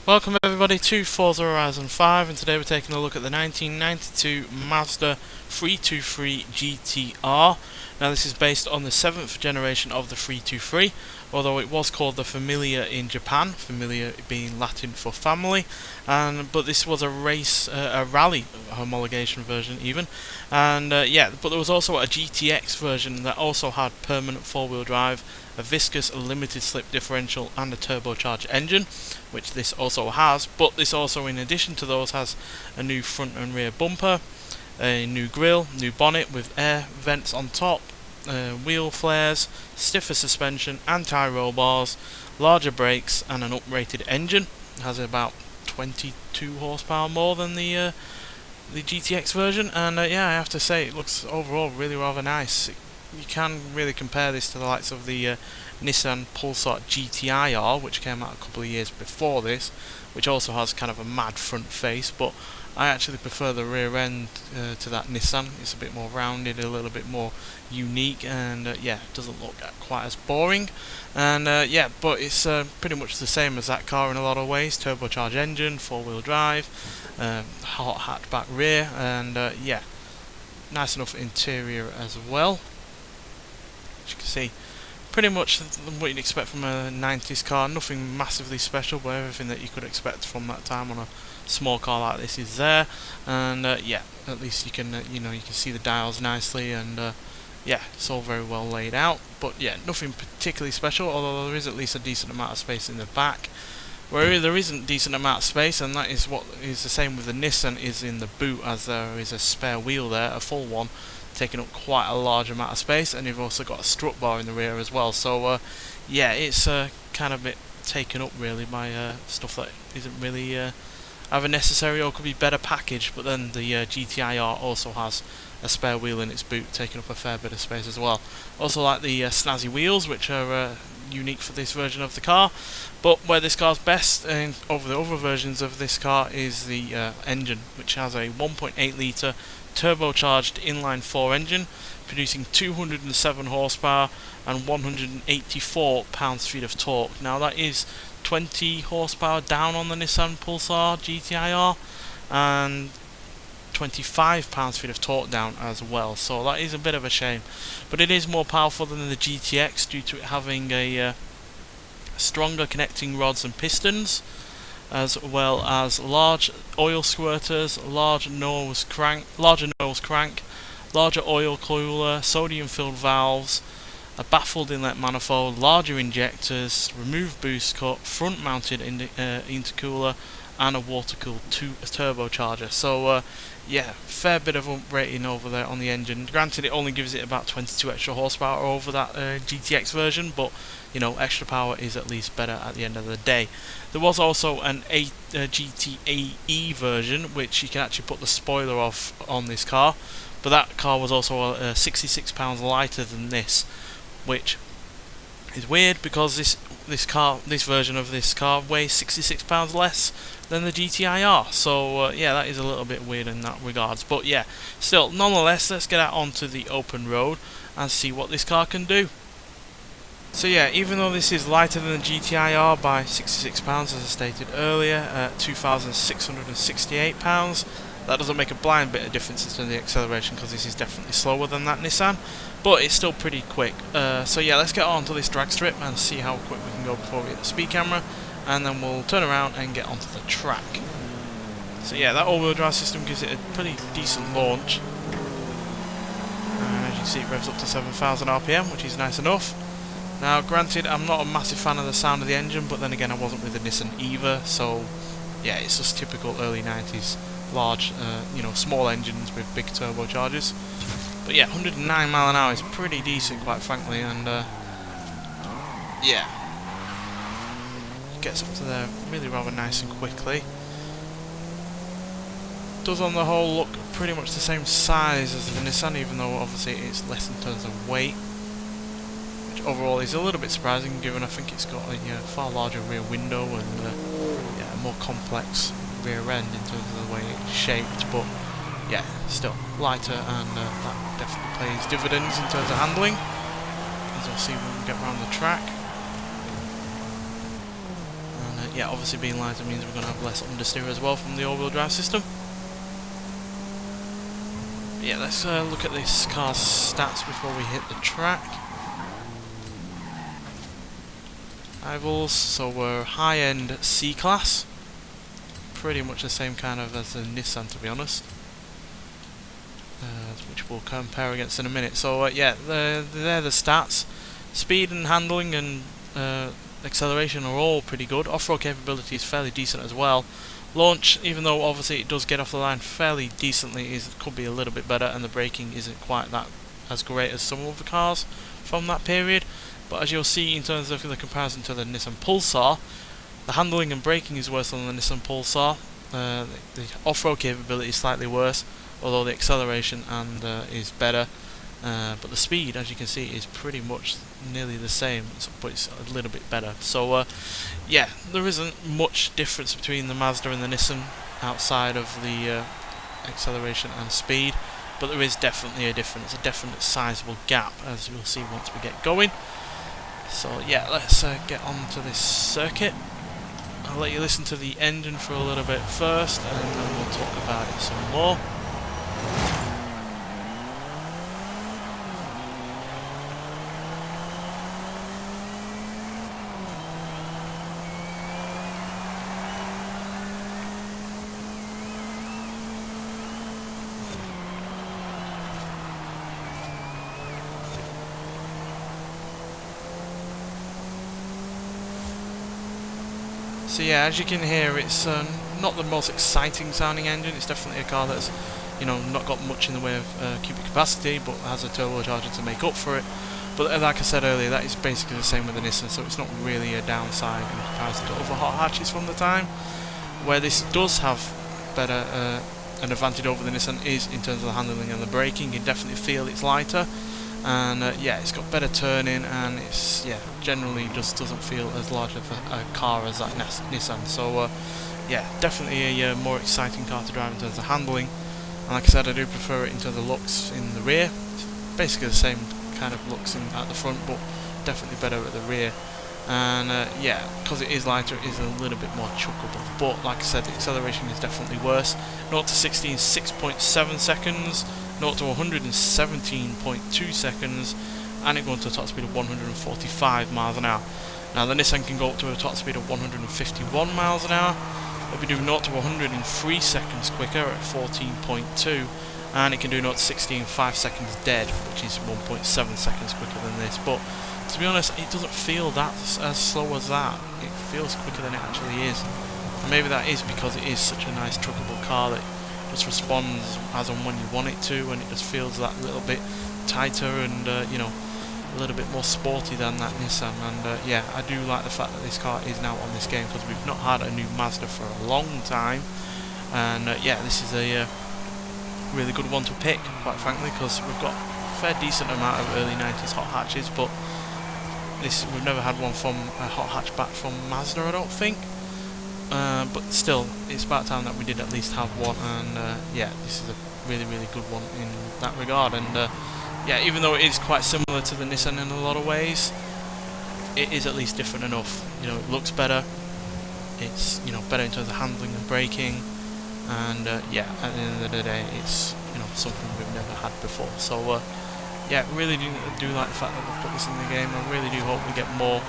Welcome everybody to Forza Horizon 5, and today we're taking a look at the 1992 Mazda 323 GTI-R. Now this is based on the 7th generation of the 323, although it was called the Familia in Japan, Familia being Latin for family, but this was a rally homologation version even, but there was also a GTX version that also had permanent four-wheel drive, a viscous limited slip differential and a turbocharged engine, which this also has, but this also in addition to those has a new front and rear bumper, a new grille, new bonnet with air vents on top, wheel flares, stiffer suspension, anti-roll bars, larger brakes and an uprated engine. It has about 22 horsepower more than the GTX version, and yeah, I have to say it looks overall really rather nice. You can really compare this to the likes of the Nissan Pulsar GTI-R, which came out a couple of years before this, which also has kind of a mad front face, but I actually prefer the rear end to that Nissan. It's a bit more rounded, a little bit more unique, and yeah, it doesn't look quite as boring. And yeah, but it's pretty much the same as that car in a lot of ways. Turbocharged engine, four-wheel drive, hot hatchback rear, and yeah, nice enough interior as well. As you can see, pretty much what you'd expect from a 90s car. Nothing massively special, but everything that you could expect from that time on a small car like this is there. And yeah, at least you can you can see the dials nicely, and yeah, it's all very well laid out. But yeah, nothing particularly special, although there is at least a decent amount of space in the back. Where there isn't decent amount of space, and that is what is the same with the Nissan, is in the boot, as there is a spare wheel there, a full one, taking up quite a large amount of space, and you've also got a strut bar in the rear as well. So yeah, it's kind of a bit taken up really by stuff that isn't really either necessary or could be better packaged. But then the GTI-R also has a spare wheel in its boot, taking up a fair bit of space as well. Also like the snazzy wheels, which are unique for this version of the car. But where this car's best over the other versions of this car is the engine, which has a 1.8 litre turbocharged inline-4 engine, producing 207 horsepower and 184 pounds-feet of torque. Now that is 20 horsepower down on the Nissan Pulsar GTI-R, and 25 pounds-feet of torque down as well, so that is a bit of a shame. But it is more powerful than the GTX due to it having a stronger connecting rods and pistons, as well as large oil squirters, larger nose crank, larger oil cooler, sodium-filled valves, a baffled inlet manifold, larger injectors, removed boost cut, front-mounted intercooler, and a water-cooled turbocharger. So yeah, fair bit of uprating over there on the engine. Granted, it only gives it about 22 extra horsepower over that GTX version, but you know, extra power is at least better at the end of the day. There was also an GTI-E version, which you can actually put the spoiler off on this car, but that car was also 66 pounds lighter than this, which is weird because this version of this car weighs 66 pounds less than the GTI-R. So yeah, that is a little bit weird in that regards. But yeah, still, nonetheless, let's get out onto the open road and see what this car can do. So yeah, even though this is lighter than the GTI-R by 66 pounds, as I stated earlier, at 2,668 pounds, that doesn't make a blind bit of difference in the acceleration, because this is definitely slower than that Nissan, but it's still pretty quick. So yeah, let's get on to this drag strip and see how quick we can go before we hit the speed camera, and then we'll turn around and get onto the track. So yeah, that all-wheel drive system gives it a pretty decent launch, and as you can see, it revs up to 7,000 RPM, which is nice enough. Now granted, I'm not a massive fan of the sound of the engine, but then again I wasn't with the Nissan either, so yeah, it's just typical early 90s large, small engines with big turbochargers. But yeah, 109 mile an hour is pretty decent, quite frankly, and yeah, gets up to there really rather nice and quickly. Does on the whole look pretty much the same size as the Nissan, even though obviously it's less in terms of weight, which overall is a little bit surprising, given I think it's got a far larger rear window and yeah, a more complex rear end in terms of the way it's shaped. But yeah, still lighter, and that definitely pays dividends in terms of handling, as I'll see when we get around the track. And yeah, obviously being lighter means we're going to have less understeer as well from the all-wheel drive system. But yeah, let's look at this car's stats before we hit the track. Rivals, so we're high-end C-Class. Pretty much the same kind of as the Nissan, to be honest. Which we'll compare against in a minute. So yeah, they're the stats. Speed and handling and acceleration are all pretty good. Off-road capability is fairly decent as well. Launch, even though obviously it does get off the line fairly decently, could be a little bit better, and the braking isn't quite that as great as some of the cars from that period. But as you'll see in terms of the comparison to the Nissan Pulsar, the handling and braking is worse than the Nissan Pulsar. The off-road capability is slightly worse, although the acceleration is better. But the speed, as you can see, is pretty much nearly the same, but it's a little bit better. So yeah, there isn't much difference between the Mazda and the Nissan outside of the acceleration and speed, but there is definitely a difference, a definite sizable gap, as you'll see once we get going. So yeah, let's get on to this circuit. I'll let you listen to the engine for a little bit first, and then we'll talk about it some more. So yeah, as you can hear, it's not the most exciting sounding engine. It's definitely a car that's, you know, not got much in the way of cubic capacity, but has a turbocharger to make up for it. But like I said earlier, that is basically the same with the Nissan, so it's not really a downside in comparison to other hot hatches from the time. Where this does have better an advantage over the Nissan is in terms of the handling and the braking. You can definitely feel it's lighter. And yeah, it's got better turning, and it's generally just doesn't feel as large of a car as that Nissan. So yeah, definitely a more exciting car to drive in terms of handling. And like I said, I do prefer it in terms of looks in the rear. It's basically the same kind of looks at the front, but definitely better at the rear. And yeah, because it is lighter, it is a little bit more chuckable. But like I said, the acceleration is definitely worse. 0 to 60 in 6.7 seconds. 0 to 117.2 seconds, and it goes to a top speed of 145 miles an hour. Now the Nissan can go up to a top speed of 151 miles an hour. It'll be doing 0 to 103 seconds quicker at 14.2, and it can do 0 to 60 in 5 seconds dead, which is 1.7 seconds quicker than this. But to be honest, it doesn't feel that as slow as that. It feels quicker than it actually is, and maybe that is because it is such a nice truckable car that just responds as and when you want it to, and it just feels that little bit tighter and you know, a little bit more sporty than that Nissan. And yeah, I do like the fact that this car is now on this game, because we've not had a new Mazda for a long time. And yeah, this is a really good one to pick, quite frankly, because we've got a fair decent amount of early 90s hot hatches, but we've never had one from a hot hatchback from Mazda, I don't think. But still, it's about time that we did at least have one, and yeah, this is a really, really good one in that regard. And yeah, even though it is quite similar to the Nissan in a lot of ways, it is at least different enough. You know, it looks better, it's, you know, better in terms of handling and braking, and yeah, at the end of the day, it's, you know, something we've never had before. So yeah, really do like the fact that we've put this in the game. I really do hope we get more,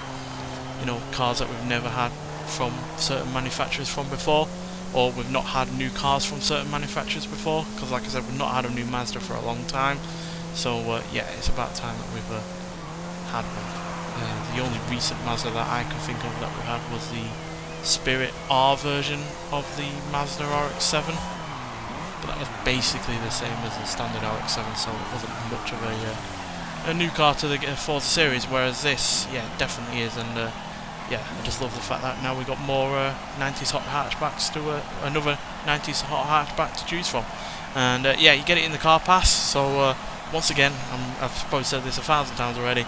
you know, cars that we've never had from certain manufacturers from before, or we've not had new cars from certain manufacturers before, because like I said, we've not had a new Mazda for a long time. So yeah, it's about time that we've had one. The only recent Mazda that I can think of that we had was the Spirit R version of the Mazda RX-7, but that was basically the same as the standard RX-7, so it wasn't much of a new car to the Forza series, whereas this, yeah, definitely is. And yeah, I just love the fact that now we've got more 90s hot hatchbacks to another 90s hot hatchback to choose from. And yeah, you get it in the car pass. So once again, I've probably said this 1,000 times already,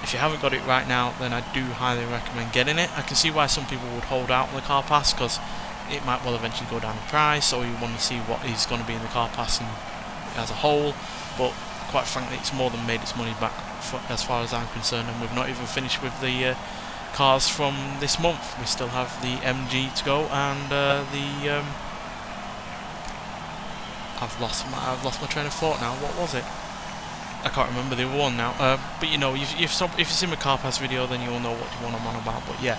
if you haven't got it right now, then I do highly recommend getting it. I can see why some people would hold out on the car pass, because it might well eventually go down in price, or you want to see what is going to be in the car pass as a whole. But quite frankly, it's more than made its money back as far as I'm concerned, and we've not even finished with the cars from this month. We still have the MG to go, and I've lost my train of thought now. What was it? I can't remember the other one now. But you know, if you've seen my car pass video, then you'll know what one I'm on about. But yeah,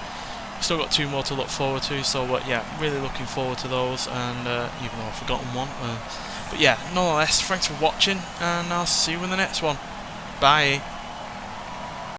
still got 2 more to look forward to. So yeah, really looking forward to those. And even though I've forgotten one, but yeah, nonetheless, thanks for watching, and I'll see you in the next one. Bye.